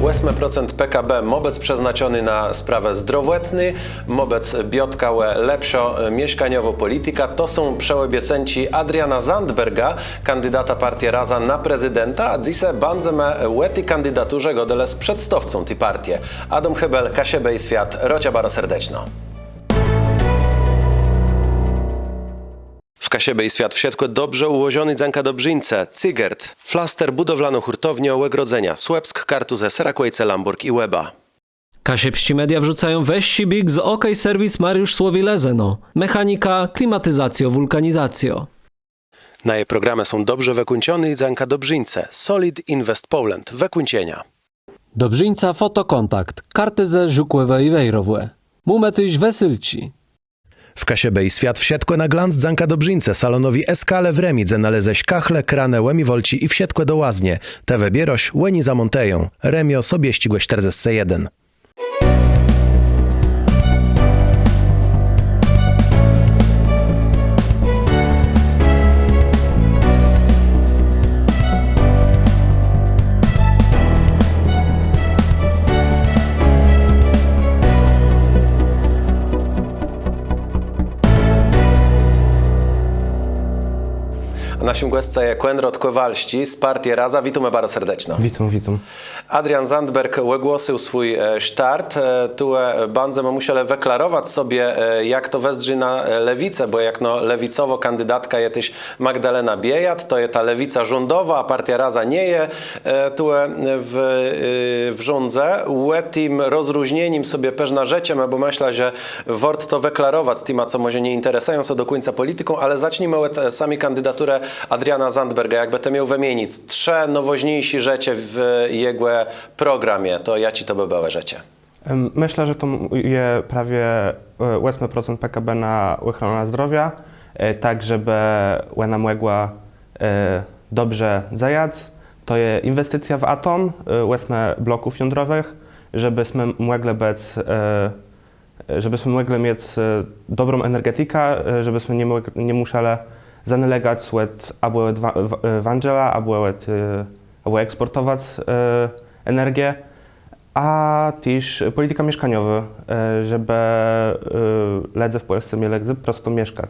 8% PKB mobec przeznaczony na sprawę zdrowotny, mobec biotkałe lepszo mieszkaniowo polityka. To są przełebiecenci Adriana Zandberga, kandydata partii Raza na prezydenta, a dzisiaj będziemy łety kandydaturze godele z przedstawcą tej partii. Adam Hebel, Kasiebę i Świat, rocia bardzo serdeczno. W Kasiebę i Świat w Siedku dobrze ułożony dzanka Dobrzyńce, Cygert, Flaster budowlano hurtownię Łegrodzenia, Słupsk, Kartuzę, Serakłejce, Lamburg i Łeba. Kasiepści media wrzucają weź big z OK Serwis Mariusz Słowilezeno. Mechanika, klimatyzacjo, wulkanizacjo. Na jej programy są dobrze wykończone i dzanka Dobrzyńce, Solid Invest Poland, wykończenia. Dobrzyńca fotokontakt, kartyze żukłewe i wejrowłe. Mumetyś wesylci. W Kasiebę i Świat w Siedku na glans dzanka Dobrzyńce, salonowi Eskale w Remidze naleześ kachle, kranę, łemi wolci i w Siedkłe do łaznie. Te wybieroś, łeni zamonteją. Remio sobie ścigłe 41. Naszym gościem jest Konrad Kowalski z partii Raza. Witamy bardzo serdecznie. Witam. Adrian Zandberg ogłosił swój start. Tu będziemy musieli wyklarować sobie, jak to wezrzy na lewicę, bo jak lewicowo kandydatka jest też Magdalena Biejat, to jest ta lewica rządowa, a partia Raza nie jest tu w rządze. Tym rozróżnieniem sobie pewna rzeczem, bo myślę, że warto to wyklarować z tym, co może nie interesują się do końca polityką, ale zacznijmy od sami kandydaturę Adriana Zandberga. Jakby to miał wymienić trzy najważniejsze rzeczy w jego programie, to ja ci to by były rzeczy. Myślę, że to jest prawie 8% PKB na ochronę zdrowia, tak żeby ona mogła dobrze zajać. To jest inwestycja w atom, 8 bloków jądrowych, żebyśmy mogli mieć dobrą energetykę, żebyśmy nie musieli zanelegać swet albo Wangela, albo eksportować energię, a też polityka mieszkaniowa, żeby ludzie w Polsce mieli gdzie prosto mieszkać.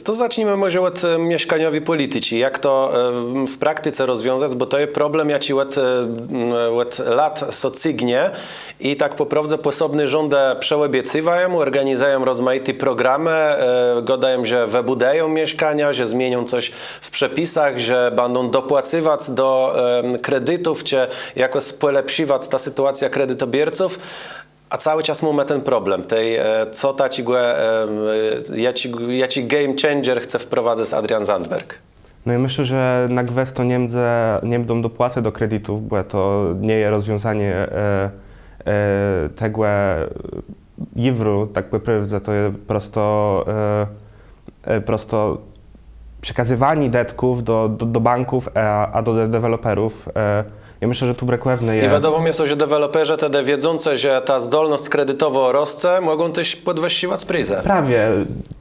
To zacznijmy może od mieszkaniowej polityki. Jak to w praktyce rozwiązać, bo to jest problem, ja ci od lat socignie i tak po prawdzie posobny rządy przełebiecywają, organizują rozmaite programy, gadają, że wybudają mieszkania, że zmienią coś w przepisach, że będą dopłacywać do kredytów, czy jakoś polepszywać ta sytuacja kredytobierców. A cały czas mamy ten problem, co jaci game changer chce wprowadzać Adrian Zandberg. No i myślę, że na kwestię nie będą dopłaty do kredytów, bo to nie jest rozwiązanie tego iwru, tak naprawdę, to jest prosto przekazywanie detków do banków, a do deweloperów. Ja myślę, że tu brakuje. I wiadomo jest, że deweloperzy wtedy wiedzące, że ta zdolność kredytowa rośnie, mogą też podwyższywać pryzę. Prawie.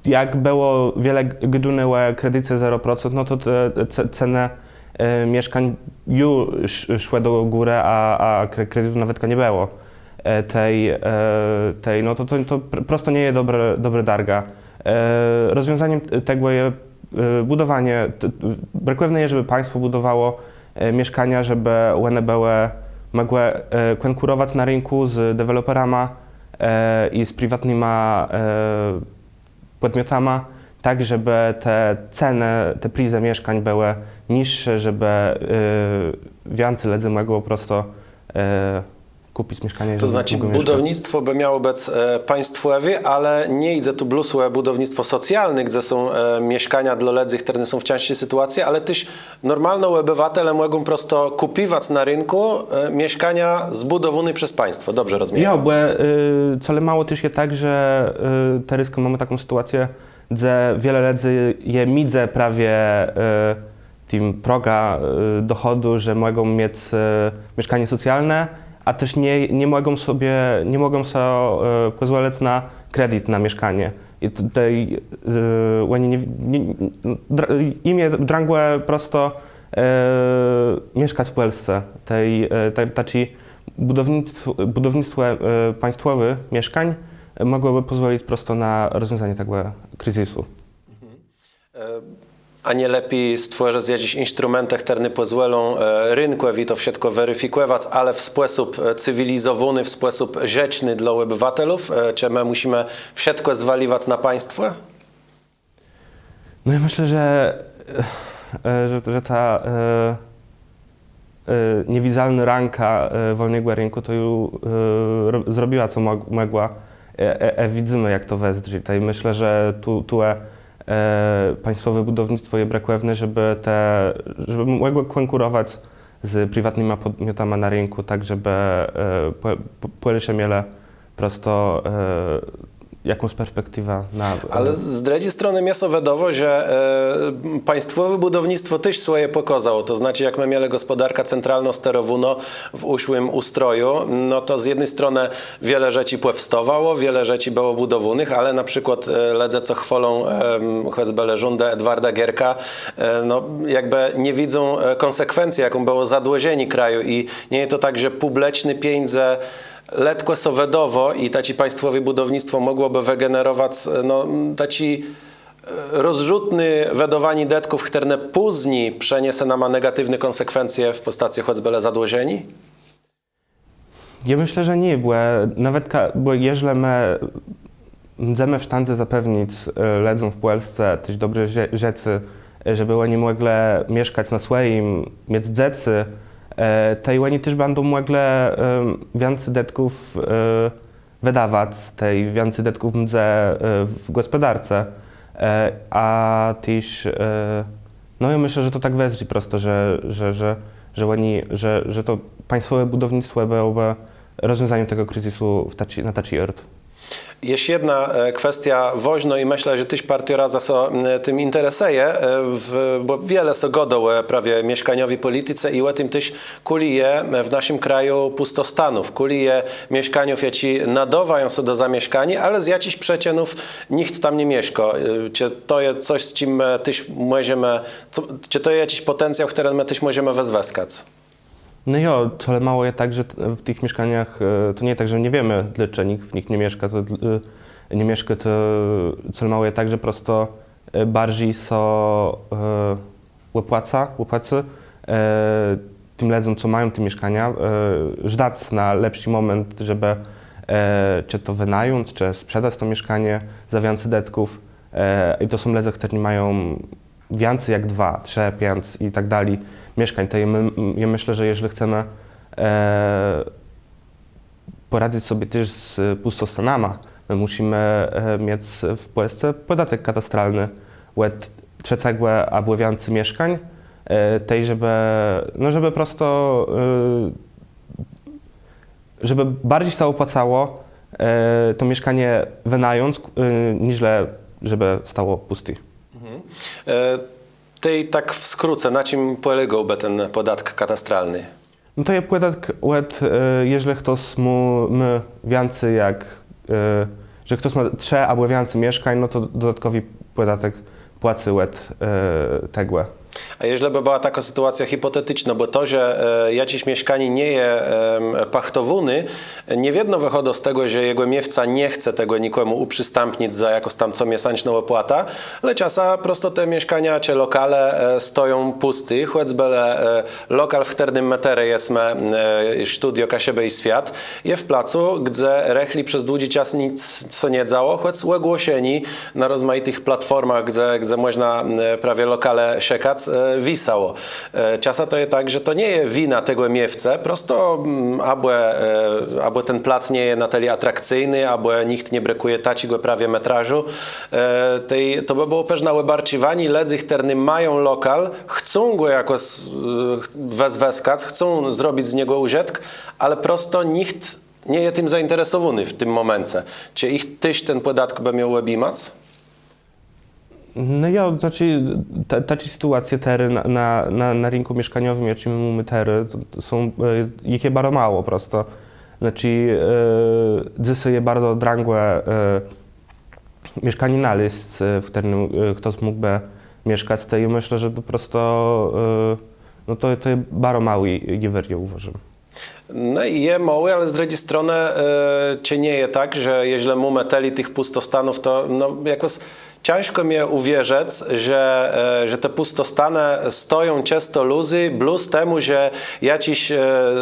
Jak było wiele gdunęły kredyty 0%, no to ceny mieszkań już szły do góry, a kredytów nawet nie było. No to prosto nie jest dobre darga. Rozwiązaniem tego jest budowanie. Brakuje, żeby państwo budowało mieszkania, żeby one mogły konkurować na rynku z deweloperami i z prywatnymi podmiotami, tak żeby te ceny, te pryzy mieszkań były niższe, żeby więcej ludzi mogło prosto kupić mieszkanie. To znaczy budownictwo by miało być państwowe, ale nie idzie tu blusłe budownictwo socjalne, gdzie są mieszkania dla ludzi, które są w ciężkiej sytuacji, ale też normalne obywatele mogą prosto kupować na rynku mieszkania zbudowane przez państwo. Dobrze rozumiem? Ja, bo wcale mało też jest tak, że teraz mamy taką sytuację, że wiele ludzi je midze prawie tym proga dochodu, że mogą mieć mieszkanie socjalne, a też nie mogą sobie pozwolić na kredyt na mieszkanie. I tutaj im je drangłe prosto mieszkać w Polsce. Taci budownictwo państwowe mieszkań mogłoby pozwolić prosto na rozwiązanie tego kryzysu. A nie lepiej stworzyć jakieś instrumenty, które pozwolą rynku to wszystko weryfikować, ale w sposób cywilizowany, w sposób rzeczny dla obywatelów? Czy my musimy wszystko zwaliwać na państwo? No ja myślę, że ta niewidzialna ranka wolnego rynku to już zrobiła co mogła. Widzimy jak to wzdrzy. I myślę, że tu państwowe budownictwo je brakuje, żeby mogło konkurować z prywatnymi podmiotami na rynku, tak żeby polisze mieli prosto jakąś perspektywę na... Ale z drugiej strony miasto wiadomo, że państwowe budownictwo też swoje pokazało. To znaczy, jak my mieli gospodarkę centralną sterowaną w uszłym ustroju, no to z jednej strony wiele rzeczy powstawało, wiele rzeczy było budowanych, ale na przykład ledze co chwalą choćby rządę Edwarda Gierka, no jakby nie widzą konsekwencji, jaką było zadłużenie kraju i nie jest to tak, że publiczne pieniądze letko sowedowo i taci państwowe budownictwo mogłoby wygenerować no, taci rozrzutny wydawanie detków, które później przeniesie nam negatywne konsekwencje w postaci choćby zadłużeni? Ja myślę, że nie, bo jeżeli my chcemy w stanie zapewnić ludziom w Polsce też dobre rzeczy, żeby oni mogli mieszkać na swoim, mieć dzieci, to oni też będą mogli więcej detków wydawać, więcej detków w gospodarce, a też, no ja myślę, że to tak wezdzie prosto, że to państwowe budownictwo byłoby rozwiązaniem tego kryzysu na takiej ört. Jest jedna kwestia ważna i myślę, że też partia tym interesuje, bo wiele so godą prawie mieszkaniowej polityce i o tym też kulije w naszym kraju pustostanów. Kulije mieszkaniów, jaci nadawają się do zamieszkania, ale z jakichś przyczynów nikt tam nie mieszka. Czy to jest coś, z czym my też możemy, czy to jest jakiś potencjał, który my też możemy wezwać? No ja, ale mało jest tak, że w tych mieszkaniach to nie tak, że nie wiemy, dlaczego nikt w nich nie mieszka, to co mało jest tak, że prosto bardziej są opłacy tym ludziom, co mają te mieszkania, żdać na lepszy moment, żeby czy to wynająć, czy sprzedać to mieszkanie za więcej detków. I to są ludzie, którzy mają więcej jak 2, 3, 5 i tak dalej mieszkań. To ja myślę, że jeżeli chcemy poradzić sobie też z pustostanami, my musimy mieć w Polsce podatek katastralny od trzeciego albo więcej mieszkań, żeby prosto żeby bardziej się opłacało to mieszkanie wynająć, niż żeby stało puste. Tak w skrócie, na czym polegałby ten podatek katastralny? No to jest podatek, jeżeli ktoś ma więcej że ktoś ma 3 albo więcej mieszkań, no to dodatkowy podatek płaci od tego. A jeżeli by była taka sytuacja hipotetyczna, bo to, że jakieś mieszkanie nie jest pachtowane, nie wiedno wychodzi z tego, że jego miewca nie chce tego nikomu uprzystępnić za jakoś tam comiesięczną opłatę, ale czasem prosto te mieszkania czy lokale stoją pusty, choćby lokal, w którym meterze jest studio Kasiebę i Świat, jest w placu, gdzie rechli przez długi czas nic co nie działo, choć ogłoszeni na rozmaitych platformach, gdzie można prawie lokale siekać, wisało. Czasem to jest tak, że to nie jest wina tego miewce, prosto albo ten plac nie jest na tyle atrakcyjny, albo nikt nie brakuje takiego prawie metrażu. To by było pewne bardziej ledzy, którzy mają lokal, chcą go jakoś wezweskać, chcą zrobić z niego użytek, ale prosto nikt nie jest tym zainteresowany w tym momencie. Czy ich też ten podatek by miał objąć? No ja, znaczy, takie sytuacje tery na rynku mieszkaniowym, jak mamy tery, to są ich jest bardzo mało prosto. Znaczy, dzisiaj jest bardzo drangłe mieszkanie na list, w którym ktoś mógłby mieszkać, to i myślę, że to prosto, no to jest bardzo mały giwer, ja uważam. No i je mały, ale z drugiej strony cię nie je tak, że jeśli mu meteli tych pustostanów, to no jakoś ciężko mi uwierzyć, że te pustostany stoją często luzy, plus temu, że jakiś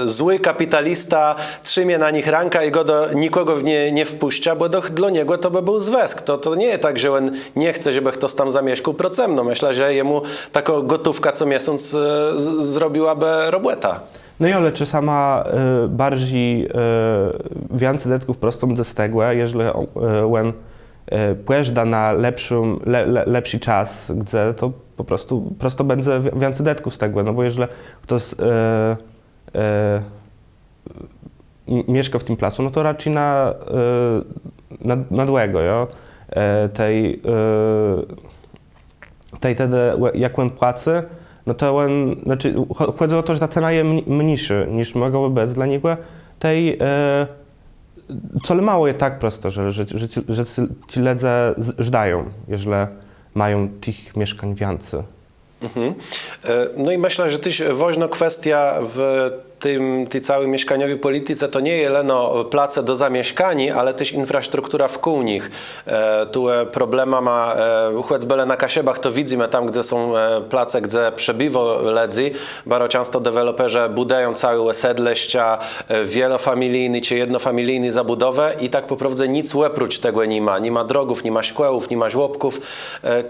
zły kapitalista trzymie na nich rękę i go do nikogo w nie wpuszcza, bo dla niego to by był związek. To nie jest tak, że on nie chce, żeby ktoś tam zamieszkał procemno. Myślę, że jemu taka gotówka co miesiąc zrobiłaby robota. No i ale czy sama bardziej więcej detków prostą ze stegłe, jeżeli on pojżda na lepszy czas, gdzie to po prostu prosto będzie więcej detków z tego, no bo jeżeli ktoś mieszka w tym placu, no to raczej na długo, jo? Wtedy jak on płaci, no to on, znaczy chodzi o to, że ta cena jest mniejsza niż mogłaby być dla niego, co mało jest tak prosto, że ci ludzie żdają, jeżeli mają tych mieszkań więcej. Mhm. No i myślę, że też ważna kwestia w tej całej mieszkaniowej polityce to nie jeleno place do zamieszkani, ale też infrastruktura wokół nich. Tu problema ma choćby na Kasiebach, to widzimy tam, gdzie są place, gdzie przebywa ludzi. Bardzo często deweloperzy budują całe osiedleścia wielofamilijne czy jednofamilijne zabudowę i tak po prostu nic oprócz tego nie ma. Nie ma drogów, nie ma szkłów, nie ma żłobków.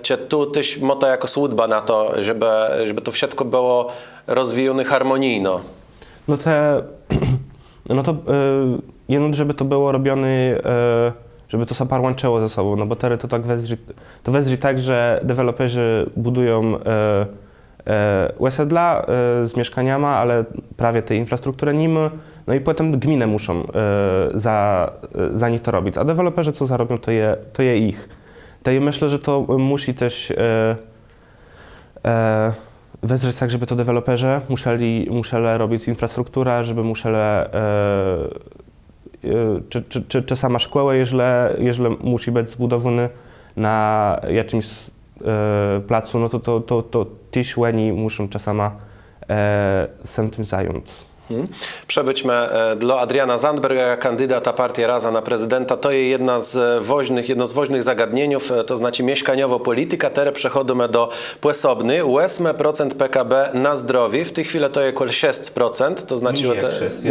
Czy tu też mota jako służba na to, żeby to wszystko było rozwijane harmonijno. No to żeby to było robione, żeby to się łączyło ze sobą, no bo teraz to tak wezrze tak, że deweloperzy budują osiedla z mieszkaniami, ale prawie tej infrastruktury nie ma, no i potem gminy muszą za nich to robić, a deweloperzy co zarobią, to je ich. To ja myślę, że to musi też wezrzeć tak, żeby to deweloperzy musieli robić infrastrukturę, żeby czy sama szkoła, jeżeli musi być zbudowany na jakimś placu, no to ci szłeni muszą czasami się tym zająć. Przebyćmy dla Adriana Zandberga, kandydata partii Raza na prezydenta. To jest jedno z ważnych zagadnieniów, to znaczy mieszkaniowa polityka. Teraz przechodzimy do płesobny. 8% PKB na zdrowie. W tej chwili to jest około 6%. To znaczy,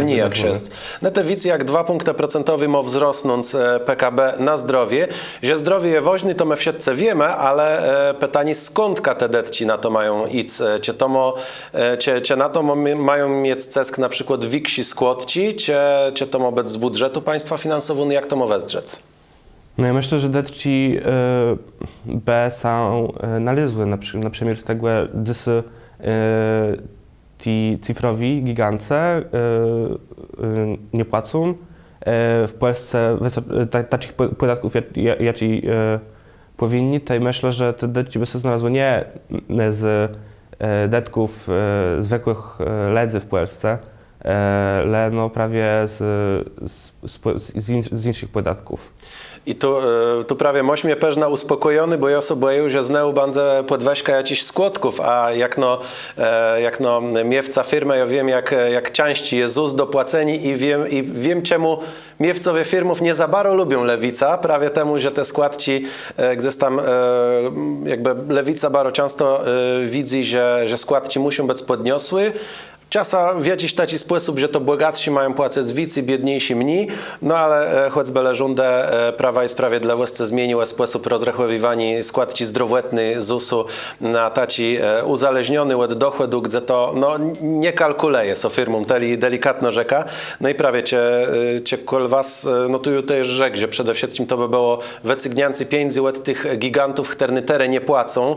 nie jak 6. Na te wicy jak 2 punkty procentowe ma wzrosnąć PKB na zdrowie. Że zdrowie jest ważne, to my wszyscy wiemy, ale pytanie skąd te detci na to mają iść? Czy na to mają mieć cesk na przykład wiksi skłodci, czy to ma być z budżetu państwa finansowego, jak to ma westrzec? No ja myślę, że detci są należne, na przykład z tego, że ci cyfrowi gigantce nie płacą. W Polsce takich podatków, jakie powinni, to myślę, że te detci by się znalazły nie z detków zwykłych ledzy w Polsce, ale no prawie z innych podatków. I tu prawie moś pewna uspokojony, bo ja sobie boję, że znowu będę podweźka jakichś składków, a jak miewca firmy, ja wiem jak części jest ZUS dopłaceni i wiem czemu miewcowie firmów nie za bardzo lubią lewica, prawie temu, że te składci gdzieś tam jakby lewica bardzo często widzi, że składci muszą być podniosły. Czasem w jakiś taki sposób, że to bogatsi mają płacać więcej, biedniejsi mniej, no ale choćby rządę Prawa i Sprawiedliwości zmienił sposób rozrachowywania składki zdrowotnej ZUS-u na taki uzależniony od dochodu, gdzie to nie kalkuluje z firmą, delikatno rzeka. No i prawie cię kol was notują też rzek, że przede wszystkim to by było wecygniancy pieniędzy od tych gigantów, które tere nie płacą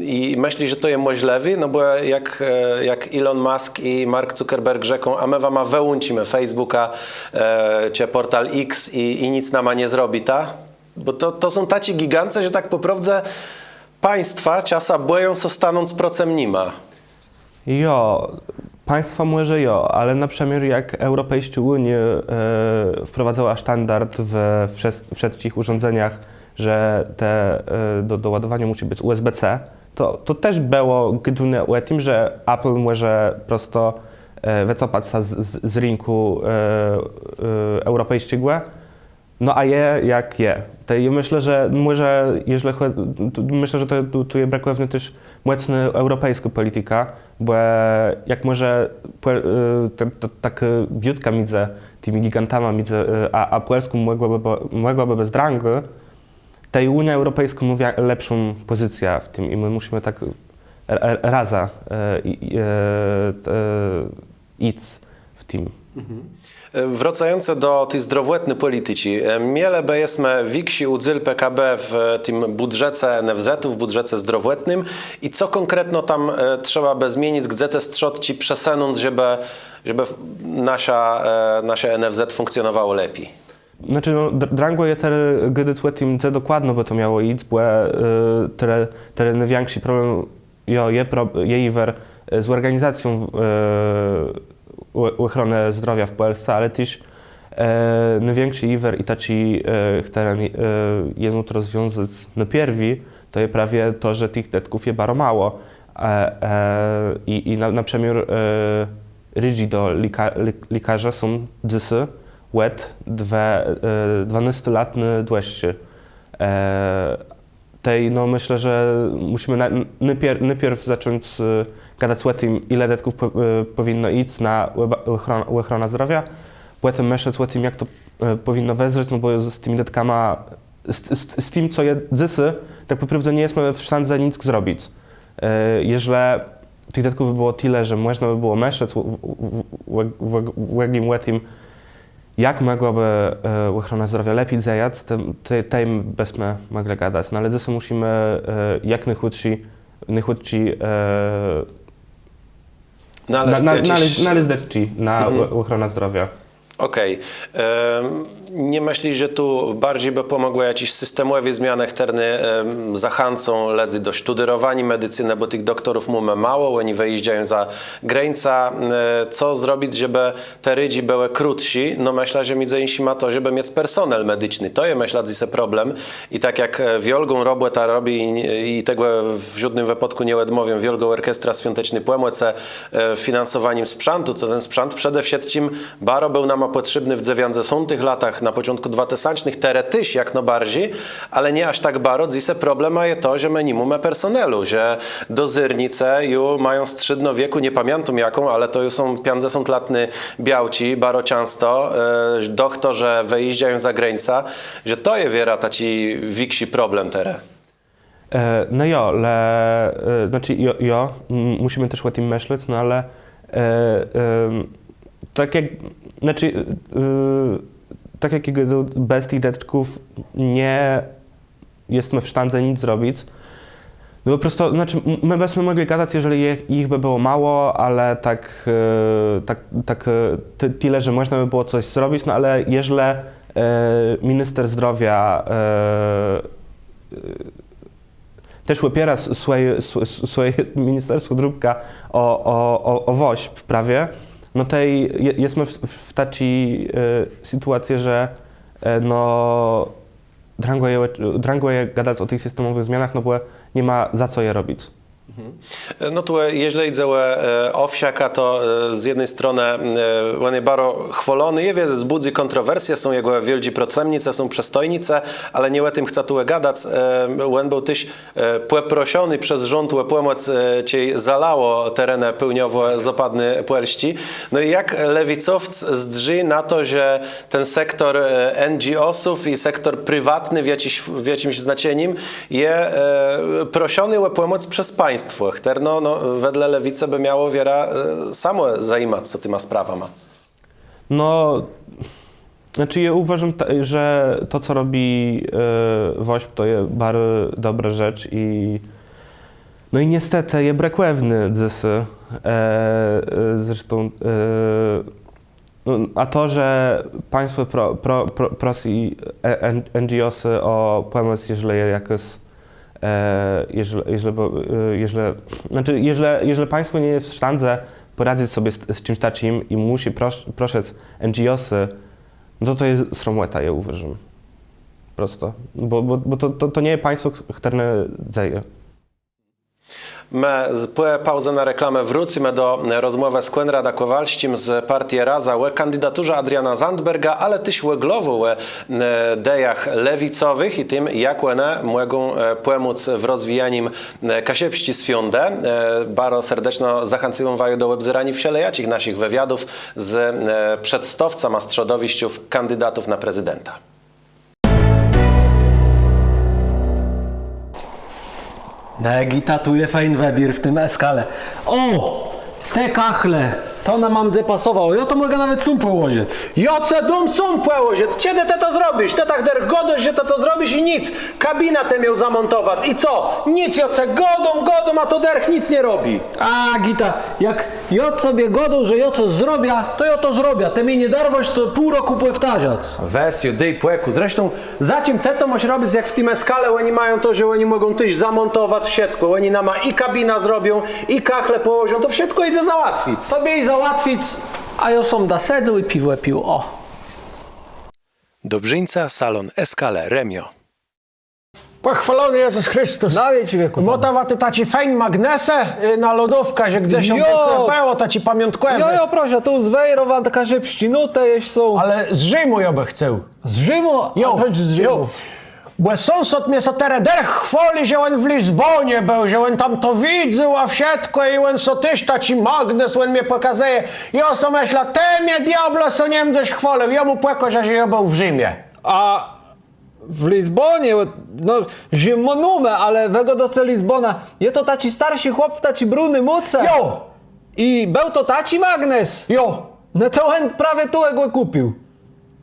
i myśli, że to jest możliwe, no bo jak Elon Musk i Mark Zuckerberg rzeką, a my wam wyłączymy Facebooka, czy portal X i nic nama nie zrobi, ta? Bo to są taci giganci, że tak po prostu państwa czasa boją się stanąć procem nima. Jo, państwa może ale na przykład jak Europejska Unia wprowadzała standard we wszystkich urządzeniach, że te do ładowania musi być USB-C, to też było gdune o tym, że Apple może prosto wycofać się z rynku europejskiego. No a jak je. To ja myślę, że myślę, że tu je brakuje też mocno europejska polityka, bo jak może tak biutka między tymi gigantami, a Polską mogłaby bez rangi, to i Unia Europejska ma lepszą pozycję w tym i my musimy tak razem iść w tym. Wracając do tej zdrowotnej polityki, miele byśmy wiksi udzyl PKB w tym budżecie NFZ-u, w budżecie zdrowotnym i co konkretno tam trzeba by zmienić, gdzie te strzotki przesunąć, żeby nasze NFZ funkcjonowało lepiej? Znaczy, no, drango je gdyc tym, co dokładno by to miało iść, bo ten największy problem je z organizacją ochrony zdrowia w Polsce, ale też największy iwer i taci, który jedno rozwiązać na pierwi, to jest prawie to, że tych detków jest bardzo mało. I na przykład rydzi do lekarza są dzysy, łet, 12-letny dłuższy. No myślę, że musimy najpierw zacząć gadać o tym, ile detków powinno iść na ochronę zdrowia, potem myśleć o tym, jak to powinno wezrzeć, no bo z tymi detkami, z tym, co jest dzysy, tak naprawdę nie jesteśmy w stanie nic zrobić. Jeżeli tych detków by było tyle, że można by było myśleć o tym, jak mogłaby ochrona zdrowia lepiej zajać, to byśmy mogli gadać. No ale dzysy musimy jak najchłodszy naleźć na ochronę zdrowia. Okej. Nie myślisz, że tu bardziej by pomogły jakieś systemowe zmiany, które zachęcą ludzi do studiowania medycyny, bo tych doktorów mamy mało, oni wyjeżdżają za granicę. Co zrobić, żeby te rydzi były krótsi? No myślę, że między innymi ma to, żeby mieć personel medyczny. To jest, myślę, że problem. I tak jak wiolgą robota robi i tego w żadnym wypadku nie odmówią, wiolgą orkiestra świąteczny pomoce finansowaniem sprzętu, to ten sprzęt przede wszystkim bardzo był nam potrzebny w 90 latach, na początku 2000 teretyś jak no bardziej, ale nie aż tak bardzo. Dzisiaj problem jest to, że my nie mamy personelu, że dozyrnice już mają strzydno wieku, nie pamiętam jaką, ale to już są 50-latni białci, bardzo często, doktorzy wyjeżdżają za granicę, że to jest wiera taki większy problem teraz. No jo, znaczy musimy też o tym myśleć, no ale tak jak, znaczy, tak jak bez tych detków nie jesteśmy w stanie nic zrobić. No po prostu, znaczy, my byśmy mogli gadać, jeżeli ich by było mało, ale tyle, że można by było coś zrobić, no ale jeżeli minister zdrowia też opiera swoje ministerstwo dróbka o WOŚP prawie, no to jesteśmy w takiej sytuacji, że no drągo je gadać o tych systemowych zmianach, no bo nie ma za co je robić. No tu, jeżeli idzie o owsiaka, to z jednej strony on jest bardzo chwalony, je wie, zbudzi kontrowersje, są jego wielcy procemnice, są przestojnice, ale nie o tym chcę tu gadać. On był też poproszony przez rząd o pomoc, cię zalało tereny pełniowo zapadne Polści. No i jak lewicowcy zdrzy na to, że ten sektor NGO-sów i sektor prywatny w jakimś znaczeniem jest proszony o pomoc przez państwo. No, wedle lewicy by miało wiele samo zajmować się tyma sprawami. No, znaczy ja uważam, że to, co robi WOŚP, to jest bardzo dobra rzecz no i niestety je brakuje dzysy. Zresztą, a to, że państwo prosi NGO-sy o pomoc, jeżeli państwo nie jest w stanie poradzić sobie z czymś takim i musi prosić NGO-sy, no to jest sromota, ja uważam. Prosto. Bo to nie jest państwo, które dzieje. My płę pauzę na reklamę wrócimy do rozmowy z Konrada Kowalściem z partii Raza o kandydaturze Adriana Zandberga, ale też głową o dejach lewicowych i tym, jak one mogą pomóc w rozwijaniu kasiepści swiąde. Bardzo serdecznie zachęcam do webzyrani wsielejacich naszych wywiadów z przedstawcami środowisków kandydatów na prezydenta. Negitatuje fajny webir w tym eskale. O! Te kachle! To na mamdze pasowało. Ja to mogę nawet sumpę łożyć. Joce dum sumpę łożyć. Kiedy ty to zrobisz? Ty tak der godość, że ty to zrobisz i nic. Kabina te miał zamontować. I co? Nic, Joce, godą, a to derch nic nie robi. A, Gita, jak ja sobie godą, że ja coś zrobię, to ja to zrobię. Te mi nie darwość co pół roku powtarzać. Wesio, dej płeku. Zresztą, za czym te to masz robić, jak w tym eskale oni mają to, że oni mogą też zamontować wszystko. Oni nama i kabina zrobią, i kachle położą, to wszystko idzie załatwić. Tobie i załatwić, a ja som da sedzę i piwo pił. O. Dobrzyńca, salon Eskale, Remio. Pochwalony Jezus Chrystus. Daję ci wieku. Motawa ty taci fajn magnesę na lodówka, że gdzieś on było, taci pamiątkowe. Jo, proszę, tu z Wejrowa taka szybszcinute jeś są. Ale z Rzymu ja by chcę. Z Rzymu? Jo, A chodź z Rzymu. Bo sąsiad mnie so tereder chwali, że on w Lizbonie był, że on tam to widział, a wszystko i on so tyś taci magnes, on mnie pokazuje. Ja so myślę, te mnie diablo so Niemczech chwalił, ja mu płeko, że ja był w Rzymie. A w Lizbonie, no Rzymonume, ale wego do ce Lizbona, je to taci starsi chłop, taci bruny muce. Jo, I był to taci magnes. jo. No to on prawie tu go kupił.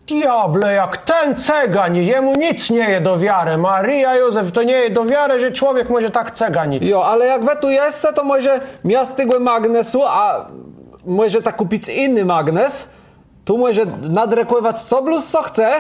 Diable, jak ten cegań, jemu nic nie je do wiary. Maria Józef, to nie je do wiary, że człowiek może tak ceganić. Jo, ale jak we tu jest, to może miast tego magnesu, a może tak kupić inny magnes, tu może nadrekływać co bluz co chce,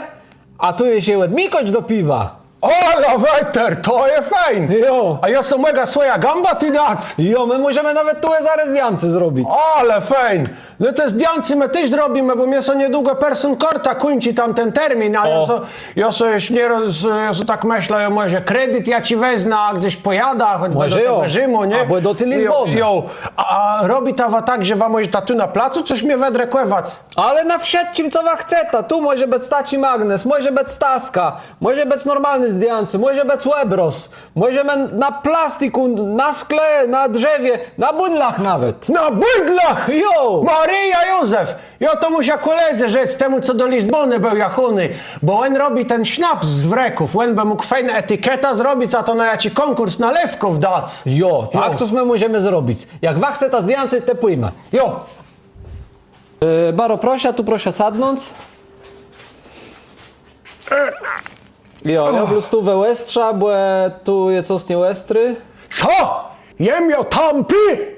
a tu je się łedmikoć do piwa. Ola weter, to je fajn. Jo. A ja są mega swoja gamba ty dac. Jo, my możemy nawet tu zaraz diancy zrobić. Ale fajn. No to z diancy my też zrobimy, bo mnie so niedługo person korta kończy tam ten termin, a ja so już nie ja so tak myślę, ja może kredyt ja ci wezmę, a gdzieś pojada, choćby Może do tego jo. Rzymu, nie? Albo do tej Lizbony. Jo. A robi ta tak, że wam może ta tu na placu coś mnie wedrekływać. Ale na wszystkim co wa chce, tu może być taci magnes, może być staska, może być normalny zdjęcie, może być webros, możemy na plastiku, na skle, na drzewie, na bundlach nawet. Na bydlach! Jo! Maria Józef! Ja to musia koledze rzec temu, co do Lizbony był jachuny, bo on robi ten sznaps z wreków, on by mógł fajną etykieta zrobić, a to na jaci konkurs nalewków dać. Jo, tak coś my możemy zrobić. Jak wa chce ta zdjęcie, te pójmy. Jo, Baro, proszę, tu proszę sadnąć. Jo, ja plus tu we Westrza, bo tu je coś nie Westry. co? Jem jo tampy?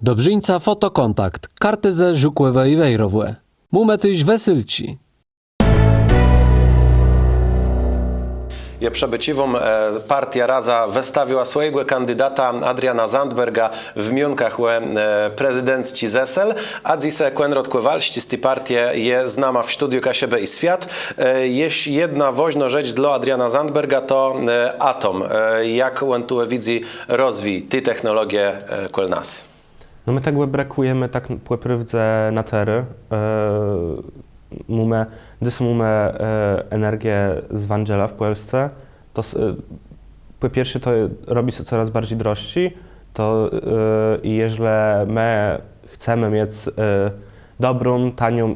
Dobrzyńca fotokontakt, karty ze żukłewe i wejrowłe. Mumetyś wesylci. Je przebeciwą partia Raza wystawiła swojego kandydata Adriana Zandberga w miunkach prezydencji ZESEL, a dzisiaj Konrad Kowalści z tej partii je znama w studiu Kasiebę i Świat. Jeśli jedna woźna rzecz dla Adriana Zandberga to atom. Jak on tu widzi rozwój tej technologii kol nas? No my tak brakujemy tak płyprywdze na tery. Mamy energię z Wangela w Polsce. To po pierwsze to robi się coraz bardziej drożsi. To i jeżeli my chcemy mieć dobrą, tanią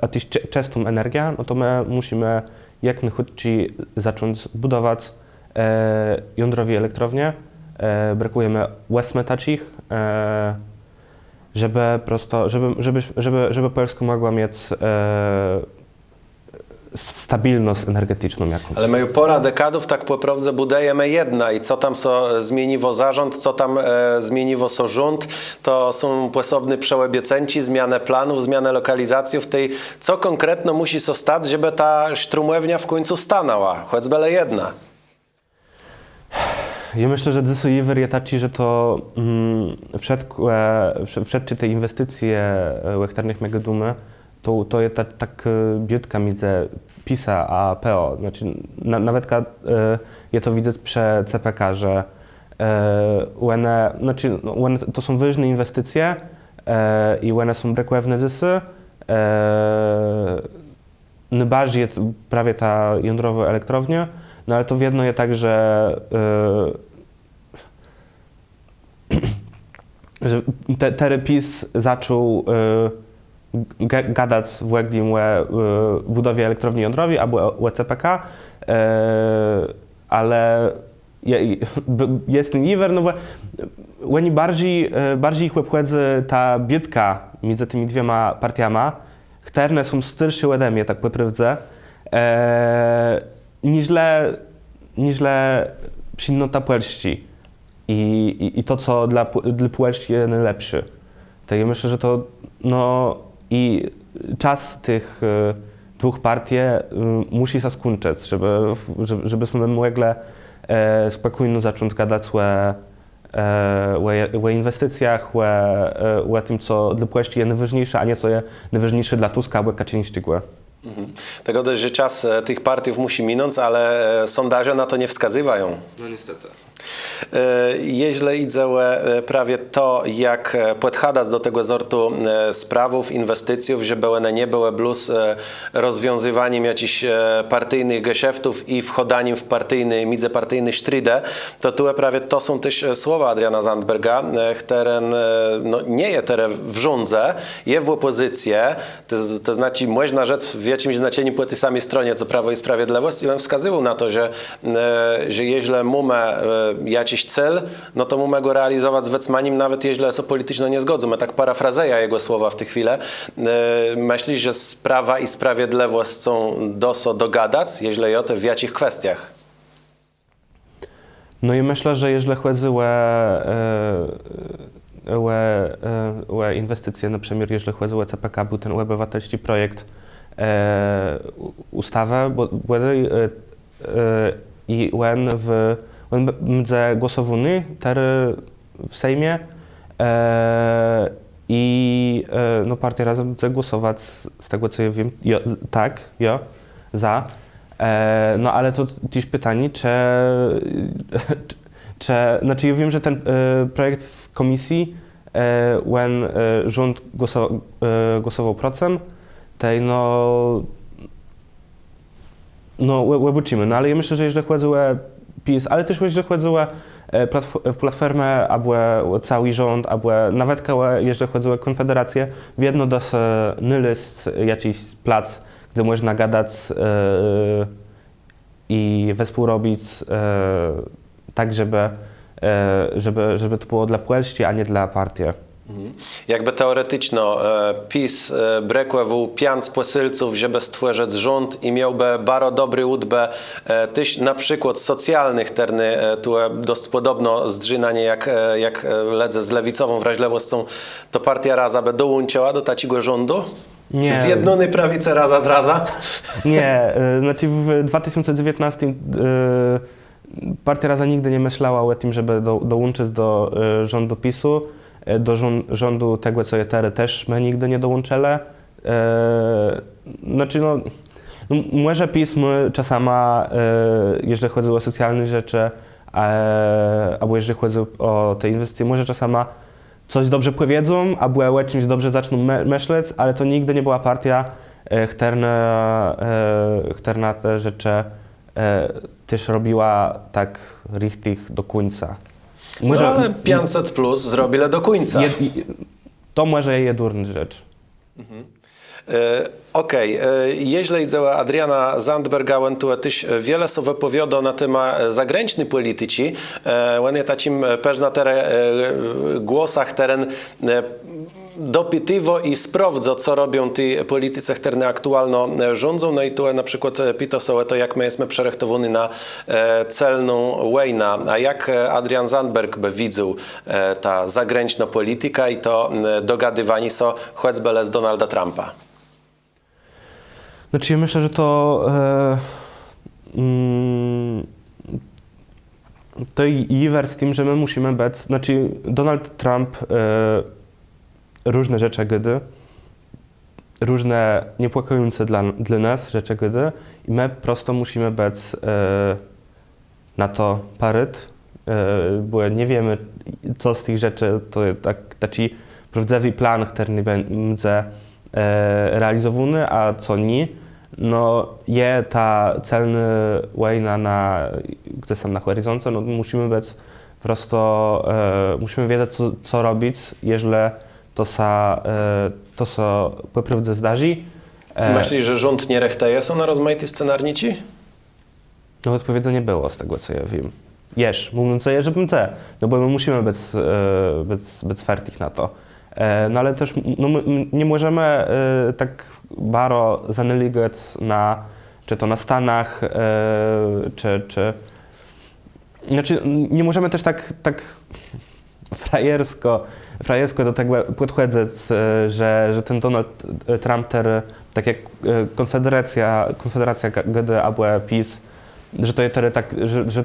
a też czystą energię, no to my musimy jak najszybciej zacząć budować jądrowe elektrownie. Brakujemy łesmy takich, żeby Polska mogła mieć stabilność energetyczną jakąś. Ale my pora dekadów tak po prawdzie budujemy jedna i co tam zmieniło zarząd, co tam zmieniło rząd, to są posobny przełebiecenci, zmianę planów, zmianę lokalizacji w tej, co konkretno musi się stać, żeby ta sztrumownia w końcu stanęła, choćby jedna. Ja myślę, że dzisiaj jest taki, że to wszystkie te inwestycje hektarnych megadumy, to jest tak biutka między PiSa a PO. Znaczy, nawet ja to widzę przy CPK, że Znaczy, to są ważne inwestycje i one są brekwewne zysy. Najbardziej jest prawie ta jądrowa elektrownia, no ale to jedno jest tak, że PiS zaczął gadać w Łeglim o budowie elektrowni jądrowej albo o CPK, ale jest niwer, no bo oni bardziej ich obchodzi ta bitka między tymi dwiema partiami, które są starsze ode mnie, tak po prawdzie, niż przyjmota Polski i to, co dla Polski jest najlepsze. Tak ja myślę, że to no i czas tych dwóch partii musi się skończyć, żebyśmy mogli spokojnie zacząć gadać o inwestycjach, o tym, co dla Polski jest najważniejsze, a nie co jest najważniejsze dla Tuska albo Kaczyńskiego. Tego dość, że czas tych partiów musi minąć, ale sondaże na to nie wskazywają. No niestety. Jeśli idzie prawie to, jak podchadać do tego sortu sprawów, inwestycji, żeby one nie były plus rozwiązywaniem jakichś partyjnych geszeftów i wchodaniem w międzypartyjny sztrydę, to tu prawie to są też słowa Adriana Zandberga, które no, nie jest teraz w rządze, jest w opozycji, to znaczy można rzec w jakimś znaczeniu po tej samej stronie, co Prawo i Sprawiedliwość, i on wskazywał na to, że jeśli mamy jakiś cel, no to mamy go realizować z wecmanim, nawet jeśli jest politycznie nie zgodzą. Ja tak parafrazeja jego słowa w tej chwili. Myślisz, że Prawa i Sprawiedliwość chcą dogadać, jeśli o to w jakich kwestiach? No i myślę, że jeżeli chodzi o inwestycje, na przykład jeżeli chodzi o CPK, był ten obywatelski projekt ustawy, i on będzie głosowany teraz w Sejmie i no, partia Razem będzie głosować, z tego co ja wiem, za. No ale to też pytanie, znaczy ja wiem, że ten projekt w komisji, when rząd głosował procem, tej no łybucimy. No ale ja myślę, że jeżeli chodzi o PiS, ale też jeżeli chodzi o Platformę, albo cały rząd, albo nawet jeżeli chodzi o Konfederację, w jedno dos jest jakiś plac, gdzie można gadać i współrobić tak, żeby to było dla Polski, a nie dla partii. Jakby teoretyczno PiS brekł pian z posilców, żeby stworzyć rząd i miałby bardzo dobry udbę też na przykład socjalnych terny, tu dość podobno zdrzynanie jak ledze z lewicową wrażliwością, to partia Raza by dołączyła do takiego rządu? Nie. Zjednony prawicę Raza z Raza? Nie, znaczy w 2019 partia Raza nigdy nie myślała o tym, żeby dołączyć do rządu PiS-u. Do rządu tego, co jest teraz, też my nigdy nie dołączyli. Znaczy, no może PiS my czasami, jeżeli chodzi o socjalne rzeczy, albo jeżeli chodzi o te inwestycje, może czasami coś dobrze powiedzą, albo o czymś dobrze zaczną myśleć, ale to nigdy nie była partia, która te rzeczy też robiła tak richtig do końca. Może, no ale 500 plus zrobili do końca. To może jest durna rzecz. Okej, jeśli idzie o Adriana Zandberga, on tu też wiele sobie wypowiada na temat zagranicznej polityki. On jest takim pewna głosach teren dopytywo i sprawdza, co robią ci politycy, które aktualnie rządzą. No i tu na przykład pyta sobie to, jak my jesteśmy przerechtowani na celną wojnę. A jak Adrian Zandberg by widział ta zagraniczna polityka i to dogadywanie się choćby z Donalda Trumpa? Znaczy ja myślę, że to to jest z tym, że my musimy być, znaczy Donald Trump różne rzeczy gdy, różne niepokojące dla nas rzeczy gdy i my prosto musimy być na to paryt Bo nie wiemy, co z tych rzeczy, to tak, taki prawdziwy plan, który będzie realizowany, a co nie. No je ta celna wojna gdzieś tam na horyzoncie, no musimy być po prostu, musimy wiedzieć, co robić, jeżeli to się po prawdzie zdarzy. Myślisz, że rząd nie rechteje są na rozmaite scenarnici? No odpowiedzi nie było z tego, co ja wiem. Mówiąc, że bym chce, no bo my musimy być fertig na to. No ale też no, my nie możemy tak bardzo zanaligać czy to na Stanach, znaczy nie możemy też tak frajersko do tego podchodzić, że ten Donald Trump, tak jak Konfederacja GDA była PiS, że to jest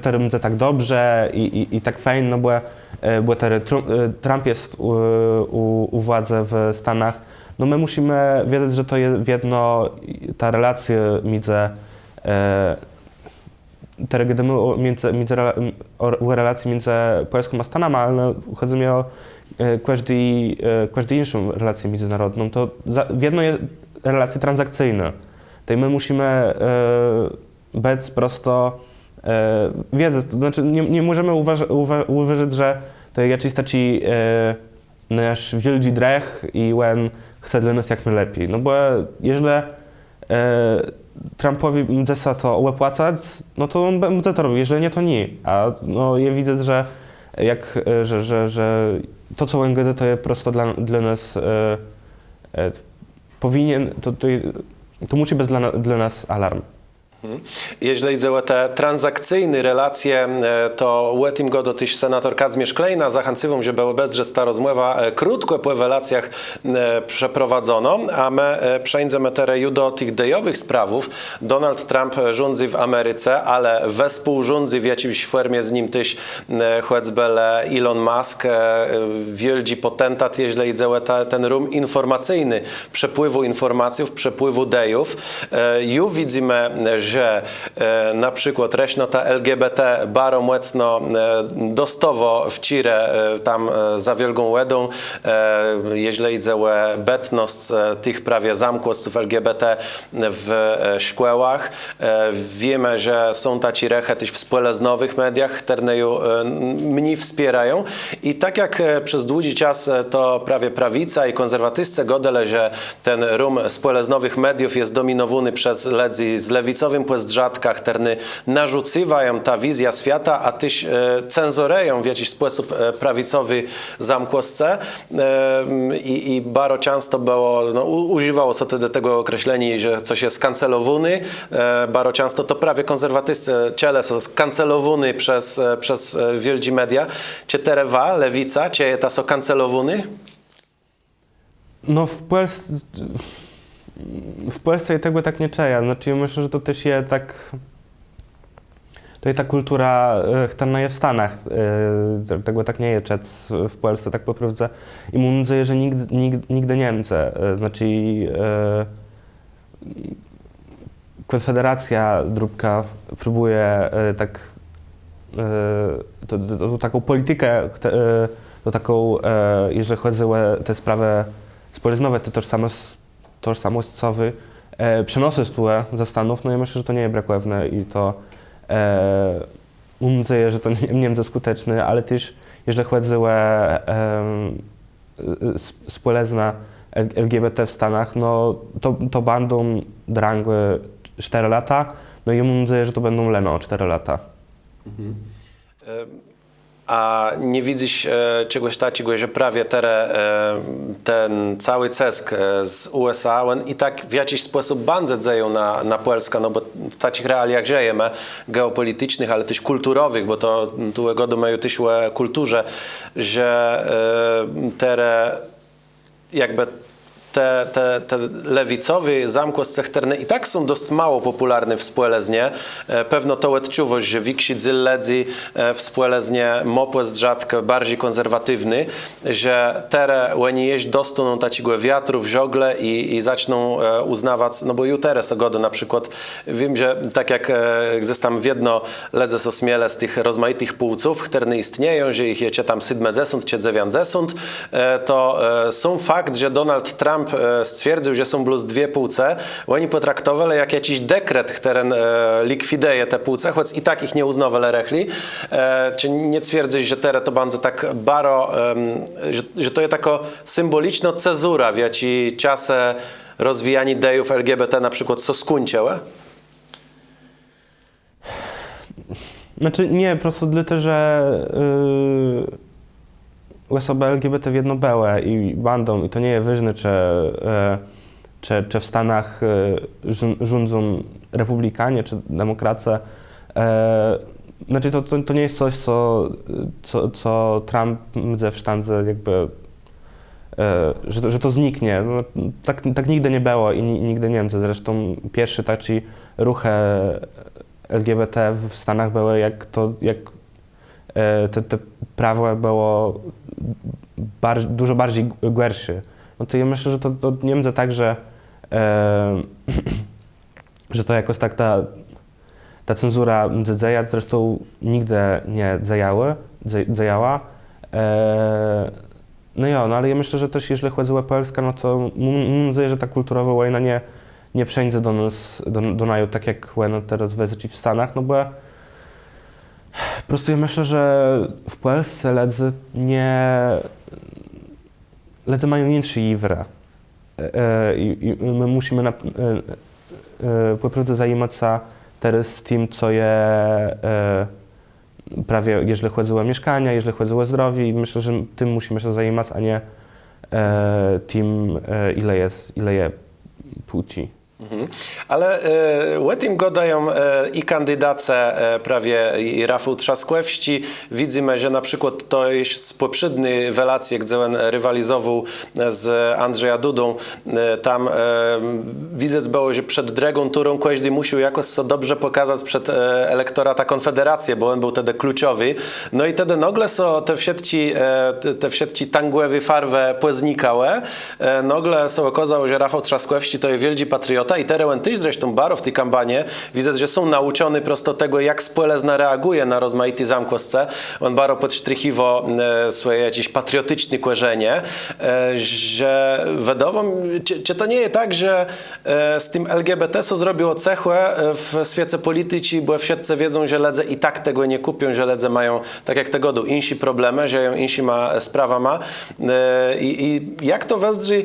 że będzie tak dobrze i tak fajnie, no bo Trump jest u władzy w Stanach. No my musimy wiedzieć, że to jest jedno, ta relacja między relacji między Polską a Stanami, ale chodzi mi o każdą inną relację międzynarodną. To w jedno jest relacje transakcyjne. To my musimy być prosto wiedzieć, to znaczy nie możemy uważać, że to jest jakiś taki nasz wielki drech i on chce dla nas jak najlepiej. No bo jeżeli Trumpowi będzie to opłacać, no to on będzie to robił, jeżeli nie, to nie. A no, ja widzę, że to, co on to jest prosto dla nas powinien, to musi być dla nas alarm. Jeśli chodzi o te transakcyjne relacje, to uetim go dotyś senator Kazimierz Klejna zachęcywą, że było bez, że ta rozmowa krótko po relacjach przeprowadzono, a my przejdziemy teraz do tych dejowych sprawów. Donald Trump rządzi w Ameryce, ale wespółrządzi w jakiejś formie z nim też choćby Elon Musk, wielki potentat, jeśli chodzi o ten rum informacyjny, przepływu informacji, przepływu dejów. Ju widzimy, że na przykład reśnota LGBT bardzo mocno dostowo w Cire tam za wielką łedą, jeśli chodzi o betność tych prawie zamkłosców LGBT w szkołach. Wiemy, że są taci rechy też w społecznych mediach, które mnie wspierają i tak jak przez długi czas to prawie prawica i konserwatyscy godele, że ten rum społecznych mediów jest dominowany przez ludzi z lewicowym pozdrzadkach, które narzucają ta wizja świata, a też cenzurują w jakiś sposób prawicowy zamkłosce i bardzo często było, no, używało się wtedy tego określenia, że coś jest kancelowany. Bardzo często to prawie konserwatyscy ciele są kancelowany przez wielkie media. Czy terewa, lewica, czy ta są kancelowany? No w Polsce tego tak nie czeja. Znaczy myślę, że to też jest tak... To jest ta kultura, która jest w Stanach. Tego tak nie jest w Polsce, tak po prostu. I mam nadzieję, że nigdy Niemcy. Znaczy Konfederacja Drubka próbuje taką politykę, jeżeli chodzi o te sprawy społeczne, to tożsamościowe przenosy ze Stanów, no ja myślę, że to nie jest brakwewne i to mam nadzieję, że to nie będzie skuteczne, ale też jeżeli chodzi o społeczne LGBT w Stanach, no to będą drangły 4 lata, no i mam nadzieję, że to będą leno 4 lata. A nie widzisz czegoś takiego, że prawie ten cały cesk z USA, on i tak w jakiś sposób bandzę dzieją na Polskę, no bo w takich realiach żyjemy, geopolitycznych, ale też kulturowych, bo to tu godo mają też o kulturze, że jakby te lewicowy zamkłos cechterne i tak są dość mało popularny w Spłeleznie. Pewno to odczuwość, że wiksi dzyledzi w Spłeleznie mopłez rzadko bardziej konserwatywny, że tere łeni jeść dostaną tacigłe wiatru w żogle i zaczną uznawać, no bo jutere sogodo na przykład, wiem, że tak jak gdzieś tam wiedno ledze so smiele z tych rozmaitych płuców, które istnieją, że ich jecie tam 70 czy 90, to są fakt, że Donald Trump stwierdził, że są plus dwie płuce, oni potraktowali jak jakiś dekret, który likwideje te płuce, choć i tak ich nie uznawali rechli. Czy nie twierdzić, że teraz to bardzo tak baro, że to jest taka symboliczna cezura w jaci czasy rozwijanie dejów LGBT na przykład co skuńciałe? Znaczy nie, po prostu dlatego, że osoby LGBT jedno bełe i bandą i to nie jest ważne, czy w Stanach rządzą republikanie, czy demokracja. Znaczy to nie jest coś, co Trump w sztandze jakby, że to zniknie. No, tak nigdy nie było i nigdy nie wiem, zresztą pierwszy taki ruch LGBT w Stanach były jak te prawo było dużo bardziej gorsze. No to ja myślę, że to nie wiem, tak, że to jakoś tak ta cenzura dzieje, zresztą nigdy nie działa. No ale ja myślę, że też jeśli chodzi o Polskę, no to mam nadzieję, że ta kulturowa wojna nie przejdzie do nas, do naju, tak jak wojna teraz w Stanach, no bo po prostu ja myślę, że w Polsce ledzy mają inszy iwrę. I my musimy po prostu zajmować się teraz tym, co je prawie, jeżeli chodzi o mieszkania, jeżeli chodzi o zdrowie i myślę, że tym musimy się zajmować, a nie tym, ile jest płci. Ale tym godają i kandydace prawie i Rafał Trzaskłewści. Widzimy, że na przykład to jest z poprzedniej relacji, gdzie on rywalizował z Andrzeja Dudą. Tam widzę było, że przed drugą turą każdy musiał jakoś dobrze pokazać przed elektorata Konfederację, bo on był wtedy kluczowy. No i wtedy nagle są te wszystkie tangłewy farwę poznikały. Nagle się okazało, że Rafał Trzaskłewści to jest wielki patriota i teraz tyś zresztą baro w tej kampanii widzę, że są nauczony prosto tego, jak Spłelezna reaguje na rozmaity zamkłosce. On baro podsztrychiwo swoje jakieś patriotyczne korzenie, że wiadomo, czy to nie jest tak, że z tym LGBT co zrobiło cechłę w świecie polityki, bo wszyscy wiedzą, że ledze i tak tego nie kupią, że ledze mają, tak jak tego insi problemy, że ją insi sprawa ma. I jak to wezrzy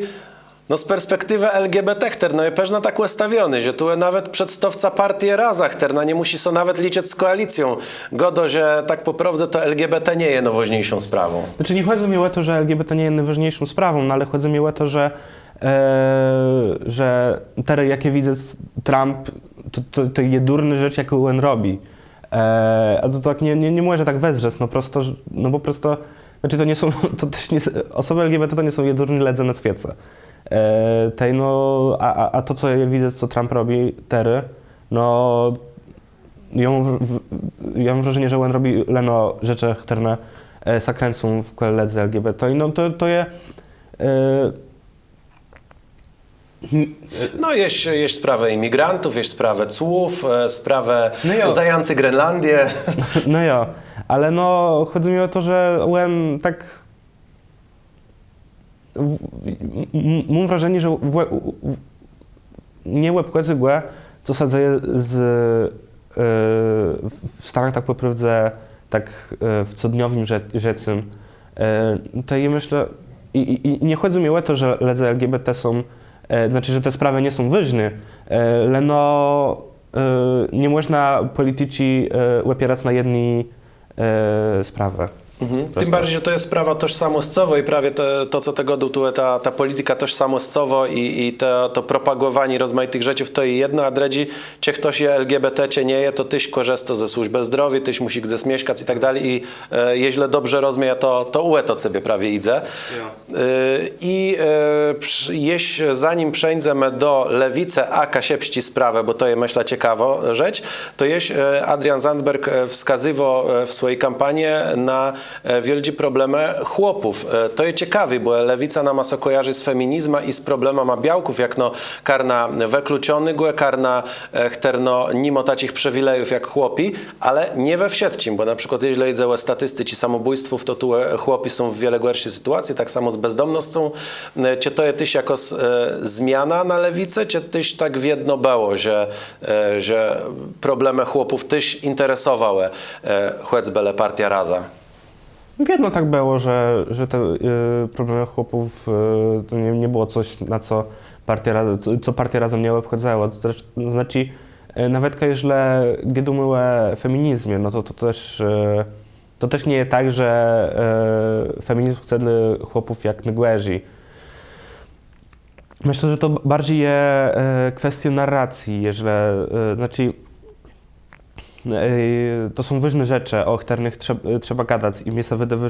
no z perspektywy LGBT, no jest pewnie tak ustawiony, że tu nawet przedstawca partii Raza, która nie musi się nawet liczyć z koalicją. Godo, że tak po prawdzie to LGBT nie jest najważniejszą sprawą. Znaczy nie chodzi mi o to, że LGBT nie jest najważniejszą sprawą, no ale chodzi mi o to, że teraz jakie widzę Trump, to jest durny rzecz, jaką on robi. A to tak nie może tak wezrzeć, no bo prosto, znaczy to nie są, to też nie, osoby LGBT to nie są jedurni ledze na świece. A to, co ja widzę, co Trump robi teraz, no ja mam wrażenie, że on robi leno rzeczy, które zakręcą w koledze LGBT. I no to jest... No jest sprawę imigrantów, jest sprawę cłów, sprawę zający Grenlandię. No ja, ale no chodzi mi o to, że on tak... Mam wrażenie, że nie łebkozy głę, co sadzeje w Stanach tak po prawdzie, tak w codniowym rzecym. To ja myślę, i nie chodzi mi o to, że ledze LGBT są, znaczy, że te sprawy nie są ważne, ale no nie można polityki opierać na jednej sprawie. Tym bardziej, że to jest sprawa tożsamościowa i prawie to co tego tu ta polityka tożsamościowa i to propagowanie rozmaitych rzeczy to i jedno, a dredzi, czy ktoś je LGBT cię nie je, to tyś korzysta ze służby zdrowia, tyś musi gdzieś mieszkać i tak dalej i jeśli dobrze rozumie, to ue to sobie prawie idzie. Zanim przejdziemy do lewicy, a kasiepści sprawę, bo to jest myślę ciekawa rzecz, to jest Adrian Zandberg wskazywał w swojej kampanii na wielkie problemy chłopów. To jest ciekawe, bo lewica nam się kojarzy z feminizmem i z problemami białków, jak no karna wykluczony, karna chterno nimo takich przywilejów jak chłopi, ale nie we wszystkim, bo na przykład jeśli idzie o statystyki samobójstwów, to tu chłopi są w wiele gorszej sytuacji, tak samo z bezdomnością. Czy to jest tyś jako zmiana na lewicę, czy tyś tak wiedno było, że problemy chłopów tyś interesowały choćby partia Raza? Wiedno tak było, że te problemy chłopów to nie było coś, na co partia Razem nie obchodzało. To znaczy, nawet jeżeli mówimy o feminizmie, no to też nie jest tak, że feminizm chce dla chłopów jak negłeży. Myślę, że to bardziej jest kwestia narracji, znaczy to są ważne rzeczy, o których trzeba gadać i mnie się wydaje,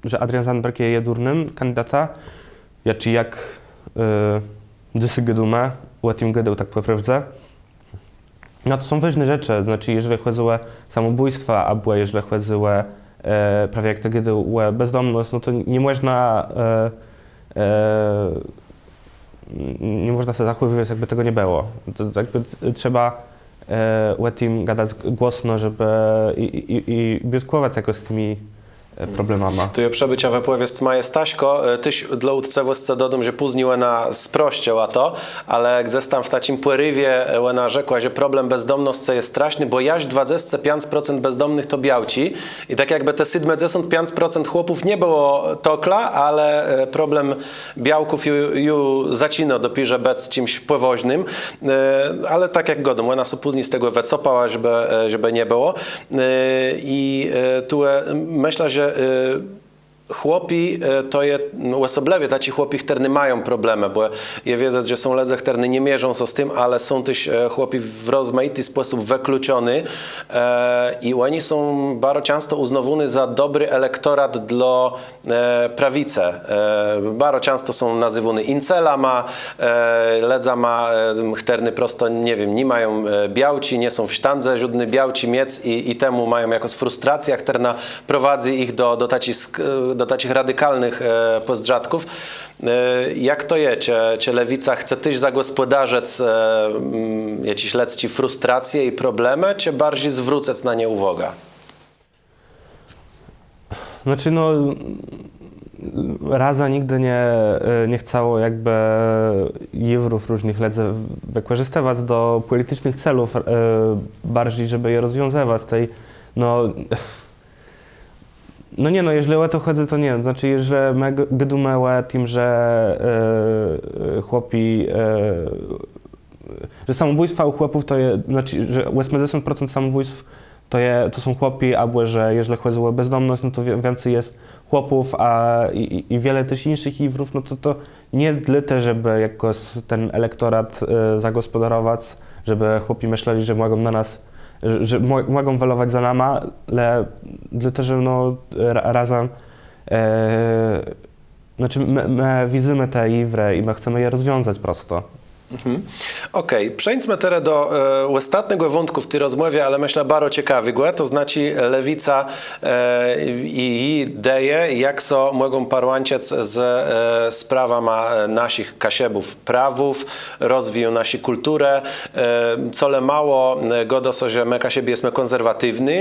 że Adrian Zandberg jest durnym kandydata, jak dysy gedume, o tym gadał tak naprawdę. No to są ważne rzeczy, znaczy jeżeli chodzi o samobójstwa, albo jeżeli chodzi o prawie jak to gadał, o bezdomność, no to nie można się zachowywać, jakby tego nie było. To jakby trzeba o tym gadać głośno, żeby i biutkować jakoś z tymi problemami. Tu je przebycia we pływie z Maje Staśko, tyś dla utcewości dodam, że później ona sprościła to, ale jak zestam w takim płyrywie ona rzekła, że problem bezdomności jest straszny, bo jaś 25% bezdomnych to białci i tak jakby te 75% chłopów nie było tokla, ale problem białków ju zacino dopisze bez czymś pływoźnym, ale tak jak godą, ona so później z tego wycofała, żeby nie było i tu myślę, że chłopi to jest osoblewie, taci chłopi chterny mają problemy, bo ja wiedzę, że są ledze chterny nie mierzą się z tym, ale są też chłopi w rozmaity sposób wykluczony i oni są bardzo często uznawani za dobry elektorat dla prawicy. Bardzo często są nazywani incelama, ledza ma chterny prosto, nie wiem, nie mają białci, nie są w sztandze, żadny białci miec i temu mają jako frustracja, chterna prowadzi ich do takich radykalnych pozdrzadków. Jak to jest? Czy lewica chce też zagospodarzać jakieś lecci frustracje i problemy, czy bardziej zwrócać na nie uwagę? Znaczy, no, Raza nigdy nie chciało jakby jewrów różnych ledze wykorzystywać do politycznych celów, bardziej, żeby je rozwiązywać. No nie, no jeżeli o to chodzi, to nie. Znaczy, jeżeli my gadamy o tym, że chłopi, że samobójstwa u chłopów to jest, znaczy, że 80% samobójstw to są chłopi, albo że jeżeli chodzi o bezdomność, no to więcej jest chłopów, i wiele też innych iwrów, no to nie dlatego, żeby jakoś ten elektorat zagospodarować, żeby chłopi myśleli, że mogą na nas, że mogą walować za nami, ale dlatego, że no razem znaczy my widzimy te iwry i my chcemy je rozwiązać prosto. Okej, przejdźmy teraz do ostatniego wątku w tej rozmowie, ale myślę bardzo ciekawego, to znaczy lewica i idee, jak so mogą parłanciec z sprawami naszych kasiebów prawów, rozwiją nasi kulturę, cole mało godo so, że my kasiebie jesteśmy konserwatywni,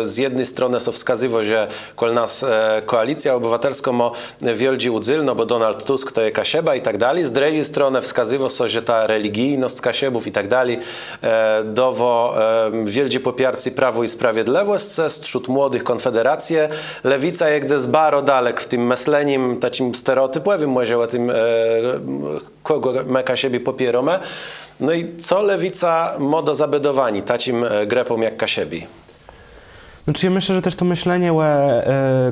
z jednej strony so wskazywo, że kol nas koalicja obywatelska ma wielki udzyl, no bo Donald Tusk to jest kasieba i tak dalej, z drugiej strony wskazywo so, że ta religijność kasiebów i tak dalej, dowo wieldzie popiercy Prawo i Sprawiedliwość, wśród młodych Konfederację, lewica jak ze zbaro dalek w tym myśleniem, takim stereotypowym, może o tym, kogo my kasiebie popieramy. No i co lewica ma do zabudowania takim grepom jak kasiebi? Znaczy ja myślę, że też to myślenie Tu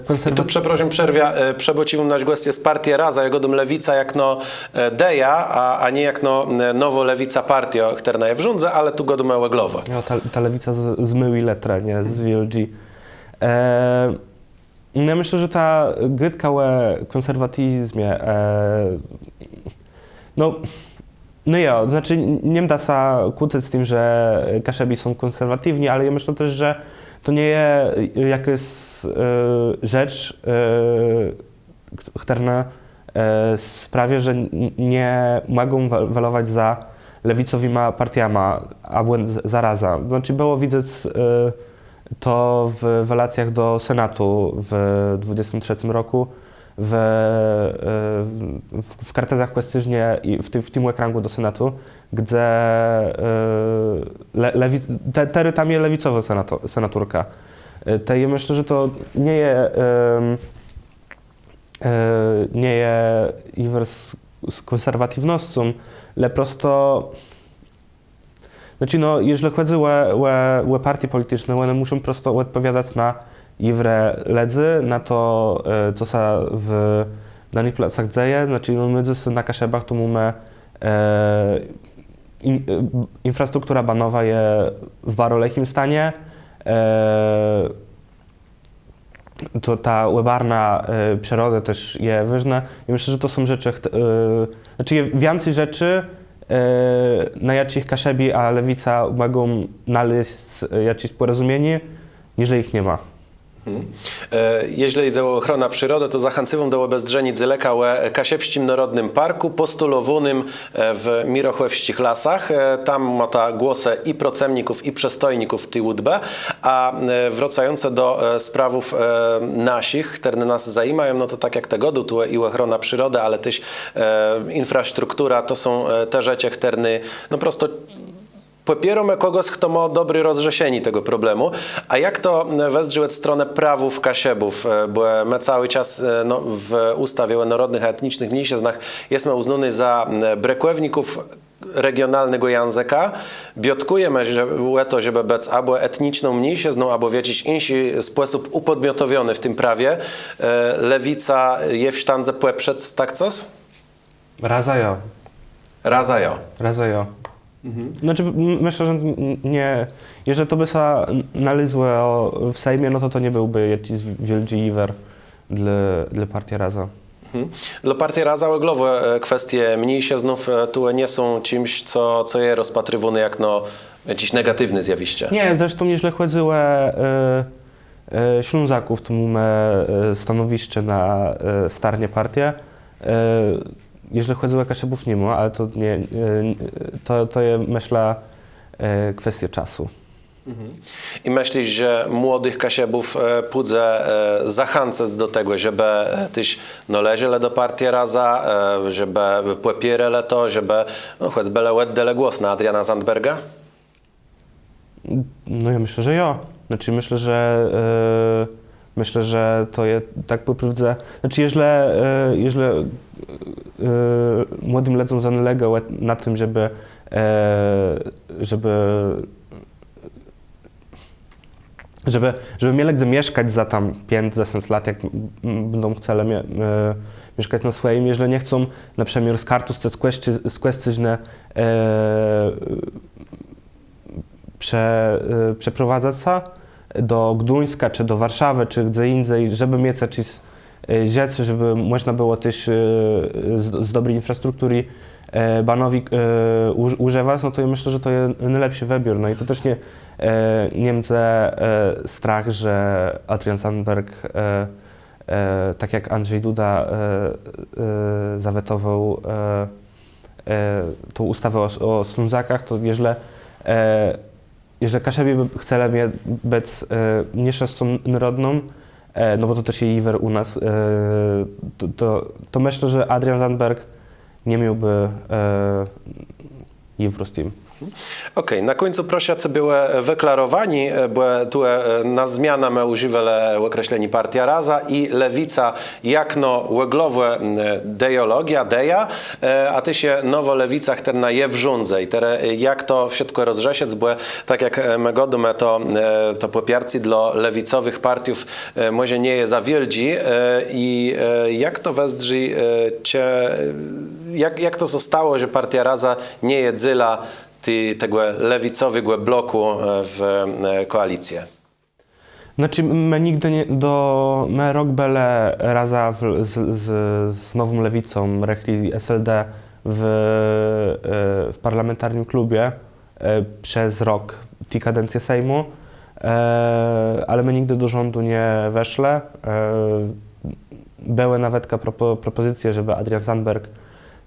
konserwatywne... przepraszam, przebociwam naš gost jest partia Raza, ja godum lewica jak no deja, a nie jak no nowo lewica partia, która je w rządze, ale tu godum Łeglowa. No, ta lewica z myły letra, nie? Z VLG. Ja myślę, że ta grytka o konserwatizmie, no ja, znaczy nie da się kłócić z tym, że Kaszebi są konserwatywni, ale ja myślę też, że to nie jest jakaś rzecz, która sprawia, że nie mogą walować za lewicowymi partiami, albo zaraza. Znaczy było widać to w relacjach do Senatu w 2023 roku, w kartezach kwestiżnie i w tym ekrangu do Senatu, gdzie tam jest lewicowa senaturka. Ja myślę, że to nie jest z konserwatywnością, ale prosto. Znaczy, no, jeżeli chodzi o partie polityczne, one muszą prosto odpowiadać na iwre ledzy, na to, co się w danych placach dzieje. Znaczy, no, my na Kaszebach tu mamy infrastruktura banowa jest w bardzo lekkim stanie. To ta łebarna przyroda też jest ważna. I myślę, że to są rzeczy, znaczy jest więcej rzeczy, na jakich Kaszebi a lewica mogą znaleźć jakieś porozumienie, niż ich nie ma. Jeśli chodzi o ochronę przyrody, to zachęcam do obezdrzenia dzyleka o Kasiepskim Narodnym Parku, postulowanym w Mirochłewskich Lasach. Tam ma ta głosę i procemników, i przestojników w tej łudbę, a wracające do sprawów nasich, które nas zajmują, no to tak jak tego, tu i ochrona przyrody, ale też infrastruktura, to są te rzeczy, które no prosto popieram kogoś, kto ma dobry rozrzesieni tego problemu. A jak to wezwać stronę prawów Kasiebów? Bo my cały czas no, w ustawie o narodnych a etnicznych mniejszyznach jesteśmy uznani za brekłewników regionalnego języka. Biotkujemy, że to, żeby być albo etniczną mniejszyzną, albo w jakiś inny sposób upodmiotowiony w tym prawie. Lewica je w sztandze płeprzec, tak coś? Razajo. Razajo. Razajo. Znaczy, myślę, że nie, jeżeli to by się nalazło w Sejmie, no to nie byłby jakiś wielki iwer dla partii Raza. Dla partii Raza ogółowe kwestie mniejszyznów tu nie są czymś, co je rozpatrywane jak no, jakieś negatywne zjawisko. Nie, zresztą jeżeli chodzi o Ślązaków, to mamy stanowisko na starnie partię. Jeżeli chodzi o Kaszebów, nie ma, ale to nie, to jest, myślę, kwestia czasu. I myślisz, że młodych Kasiebów pójdzie zachęcać do tego, żeby tyś należeli do partii Raza, żeby popierali to, żeby no, choć oddali głos na Adriana Zandberga? No ja myślę, że ja. Znaczy myślę, że to jest tak po prawdzie. Znaczy jeżeli młodym ludziom zależy na tym, żeby mieli gdzie mieszkać za tam 5-10 lat, jak będą chcieli mieszkać na swoim, jeżeli nie chcą na przykład z kartu skwestionne przeprowadzać się do Gdańska, czy do Warszawy, czy gdzie indziej, żeby mieć jakieś rzeczy, żeby można było też z dobrej infrastruktury banowi używać, no to ja myślę, że to jest najlepszy wybór. No i to też nie będzie strach, że Adrian Zandberg, tak jak Andrzej Duda zawetował tą ustawę o Ślązakach, to jeżeli Kaszebi chce być mniejszością narodną, no bo to też jest iwer u nas, to myślę, że Adrian Zandberg nie miałby iwru z tym. Okej, na końcu proszę, co było wyklarowani, bo tu na zmiana my używali określeni Partia Raza i Lewica, jak no łeglowe ideologia, deja, a ty się nowo Lewica chterna je w rządze. I teraz jak to wszystko rozrzesiec, bo tak jak my godumę, to popiercy dla lewicowych partiów może nie je za wielci i jak to wezdrzy cię, jak to zostało, że Partia Raza nie jedzyla tego lewicowego bloku w koalicję? Znaczy, my nigdy nie, my rok bele raza z nową lewicą, rechli SLD w parlamentarnym klubie przez rok tej kadencji Sejmu, ale my nigdy do rządu nie weszle. Były nawet propozycje, żeby Adrian Zandberg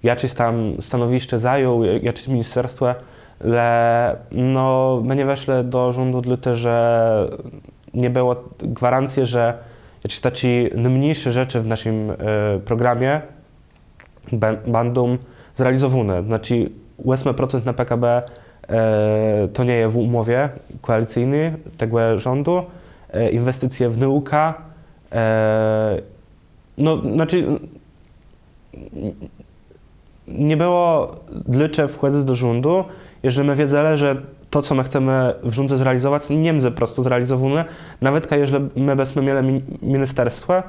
jakieś tam stanowisko zajął, jakieś ministerstwo, ale no, my nie weszli do rządu dlatego, że nie było gwarancji, że jakieś takie najmniejsze rzeczy w naszym programie będą zrealizowane. Znaczy 8% na PKB to nie jest w umowie koalicyjnej tego rządu, inwestycje w naukę, no znaczy nie było dlaczego wchodzić do rządu, jeżeli my wiedzieli, że to, co my chcemy w rządzie zrealizować, nie będzie po prostu zrealizowane, nawet jeżeli my byśmy mieli ministerstwo,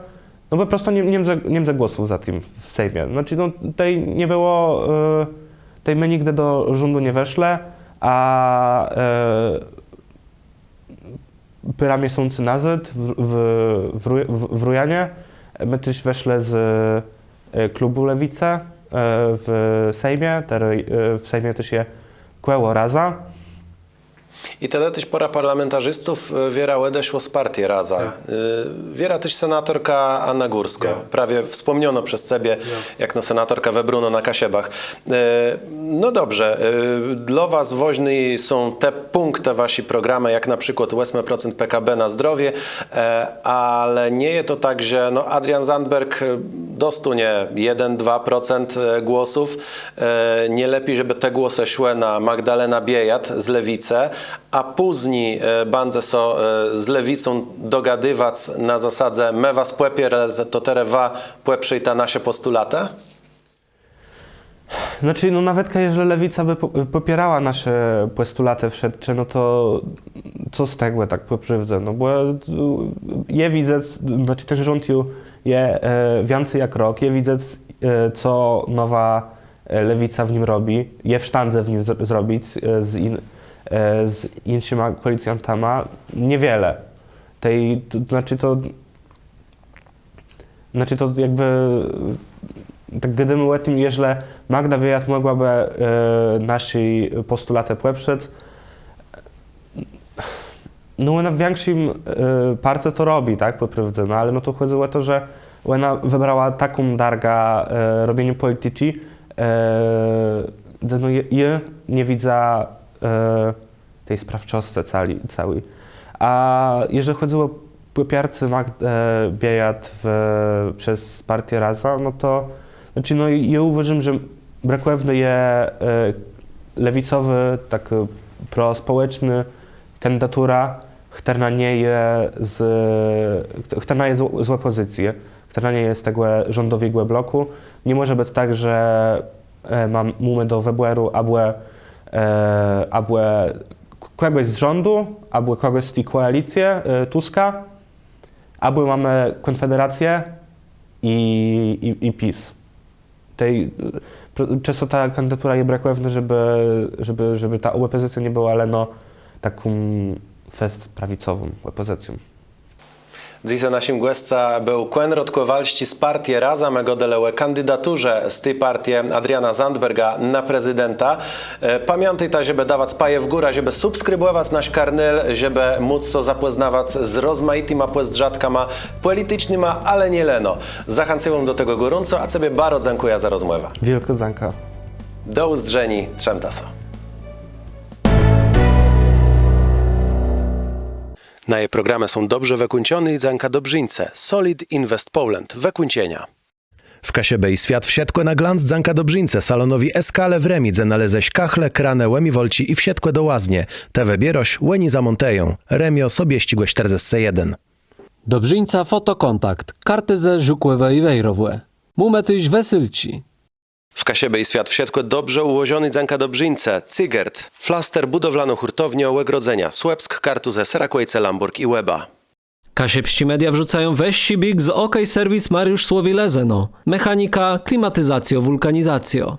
no po prostu nie będzie głosów za tym w Sejmie. Znaczy, no, tej nie było, tej my nigdy do rządu nie weszli, a pyra miesiące nazad w Rujanie my też weszli z klubu Lewica w Sejmie, w Sejmie też je kłęło raza. I wtedy też pora parlamentarzystów wiera odeszło z Partii Raza. Wiera też senatorka Anna Górsko. Prawie wspomniano przez ciebie, jak no senatorka we Bruno na Kasiebach. No dobrze, dla was woźny są te punkty wasi programy, jak na przykład 8% PKB na zdrowie, ale nie jest to tak, że no Adrian Zandberg dostunie 1-2% głosów. Nie lepiej, żeby te głosy szły na Magdalena Biejat z Lewicy, a później bandzę so z Lewicą dogadywać na zasadzie my was płepier, to terewa płeprzy ta nasze postulaty? Znaczy, no nawet jeżeli Lewica by popierała nasze postulaty wszedcze, no to co z tego tak poprzywdzę? No bo je widzę, znaczy ten rząd je więcej jak rok, je widzę, co nowa Lewica w nim robi, je w sztandze w nim zrobić z innymi koalicjantami, niewiele. Znaczy to jakby, tak gdyby o tym, jeżeli Magda Biejat mogłaby nasze postulaty poprzeć, no ona w większym parce to robi, tak, po prawdzie, no ale no to chodziło o to, że ona wybrała taką dargę robienia polityki, że no je nie widzę tej sprawczości całej. A jeżeli chodziło o popiercy Biejat przez Partię Raza, no to znaczy, no ja uważam, że brakuje je lewicowy, tak prospołeczny kandydatura, która nie jest z opozycji, która nie jest tego rządowego bloku. Nie może być tak, że mamy do wyboru albo kogoś z rządu, albo kogoś z tej koalicji Tuska, albo mamy Konfederację i PiS. Często ta kandydatura je brakuje, żeby ta opozycja nie była, ale no taką fest prawicową opozycją. Dziś naszym gościem był Konrad Kowalski z Partii Raza. My go deleły kandydaturze z tej partii Adriana Zandberga na prezydenta. Pamiętajcie, żeby dawać paje w górę, żeby subskrybować nasz kanał, żeby móc się zapoznawać z rozmaitymi pozdrzadkami politycznymi, ale nie leno. Zachęcam do tego gorąco, a sobie bardzo dziękuję za rozmowę. Wielka dziękuję. Do usłyszenia, trzymajcie. Naje programy są dobrze wykończone i dzięka dobrzyńce Solid Invest Poland wykończenia. W Kasiebe i Świat wsiedkłe na glanc dzanka Dobrzyńce salonowi Eskale w Remidze naleześ kachle, kranę, łemi wolci i wsiedkłe do łaznie. Te wybieroś, łeni zamonteją. Remio sobie ścigłe 41. Dobrzyńca fotokontakt, karty ze żukłewe i wejrowłe. Mumetyś wesylci. W Kasiebe i Świat wsiedkłe dobrze ułożony dzanka Dobrzyńce, Cygert, Flaster budowlano hurtownię Łegrodzenia, Słupsk, Kartuze, Serakłejce, Lamburg i Łeba. Kasiepści media wrzucają weź Big z OK Serwis Mariusz Słowi Lezeno. Mechanika, klimatyzacjo, wulkanizacjo.